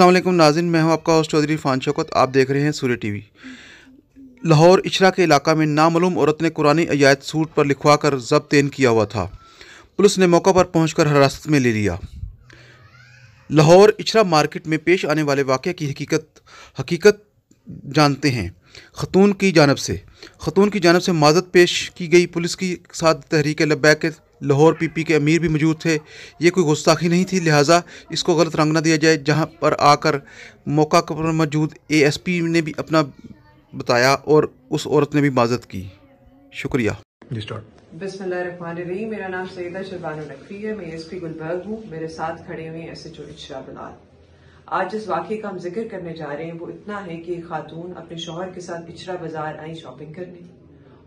अस्सलाम वालेकुम नाज़रीन, मैं हूं आपका होस्ट चौधरी इरफान शौकत। आप देख रहे हैं सूर्य टीवी। लाहौर इचरा के इलाका में नामालूम औरत ने कुरानी आयत सूट पर लिखवा कर ज़ब्त किया हुआ था। पुलिस ने मौका पर पहुंचकर हिरासत में ले लिया। लाहौर इचरा मार्केट में पेश आने वाले वाक़े की हकीकत जानते हैं। खतून की जानब से माज़रत पेश की गई। पुलिस के साथ तहरीक लब्बैक के लाहौर पीपी के अमीर भी मौजूद थे। ये कोई गुस्ताखी नहीं थी, लिहाजा इसको गलत रंग न दिया जाए। जहां पर आकर मौका पर मौजूद ASP ने भी अपना बताया और उस औरत ने भी माज़रत की। शुक्रिया। बिस्मिल्लाहिर्रहमानिर्रहीम। मेरा नाम सैयदा शहबानो नकवी है। मैं ASP गुलबर्ग हूँ। मेरे साथ खड़े हुए हैं SHO इचरा बिलाल। आज जिस वाक़े का हम जिक्र करने जा रहे हैं वो इतना है कि एक खातून अपने शौहर के साथ इचरा बाजार आई शॉपिंग करने।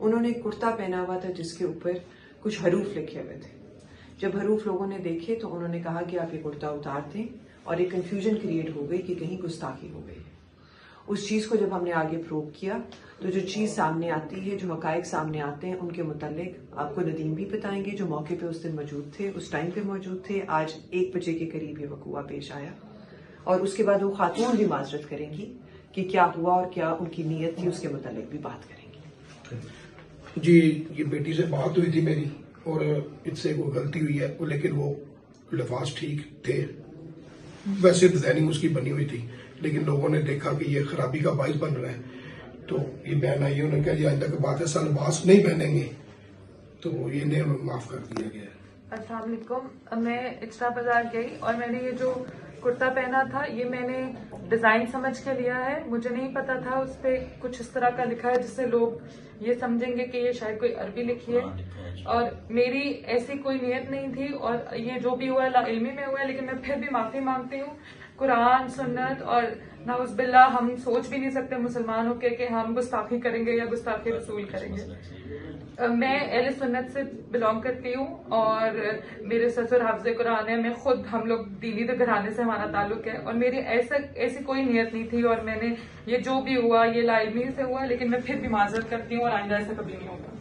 उन्होंने एक कुर्ता पहना हुआ था जिसके ऊपर कुछ हरूफ लिखे हुए थे। जब हरूफ लोगों ने देखे तो उन्होंने कहा कि आप ये कुर्ता उतार दें, और एक कंफ्यूजन क्रिएट हो गई कि कहीं गुस्ताखी हो गई। उस चीज़ को जब हमने आगे प्रूव किया तो जो चीज़ सामने आती है, जो हकायक सामने आते हैं, उनके मुतालिक आपको नदीम भी बताएंगे जो मौके पे उस दिन मौजूद थे, उस टाइम पे मौजूद थे। आज 1 बजे के करीब ये वक़ुआ पेश आया और उसके बाद वो खातून भी माजरत करेंगी कि क्या हुआ और क्या उनकी नीयत थी, उसके मुतालिक भी बात करेंगी। जी, ये बेटी से बात हुई थी मेरी और इससे वो गलती हुई है, लेकिन वो लफाज ठीक थे। वैसे डिजाइनिंग उसकी बनी हुई थी, लेकिन लोगों ने देखा कि ये खराबी का बाइस बन रहा है तो ये बयान आई। उन्होंने कहा आइंदा के बाद ऐसा लिबास नहीं पहनेंगे, तो ये ने माफ कर दिया गया। अस्सलाम वालेकुम। मैं इचरा बाजार गई और मैंने ये जो कुर्ता पहना था ये मैंने डिजाइन समझ के लिया है। मुझे नहीं पता था उस पर कुछ इस तरह का लिखा है जिससे लोग ये समझेंगे कि ये शायद कोई अरबी लिखी है, और मेरी ऐसी कोई नियत नहीं थी। और ये जो भी हुआ इल्मी में हुआ है, लेकिन मैं फिर भी माफी मांगती हूँ। कुरान, सुन्नत और नाउज़ुबिल्लाह, हम सोच भी नहीं सकते मुसलमान होके कि हम गुस्ताखी करेंगे या गुस्ताखी रसूल करेंगे। मैं अहले सुन्नत से बिलोंग करती हूँ और मेरे ससुर हाफ़िज़े कुरान है। मैं खुद, हम लोग दीनी घराने से हमारा ताल्लुक है और मेरी ऐसी कोई नियत नहीं थी। और मैंने ये जो भी हुआ ये लाइल्मी से हुआ, लेकिन मैं फिर भी माजरत करती हूँ और आइंदा ऐसा कभी नहीं होगा।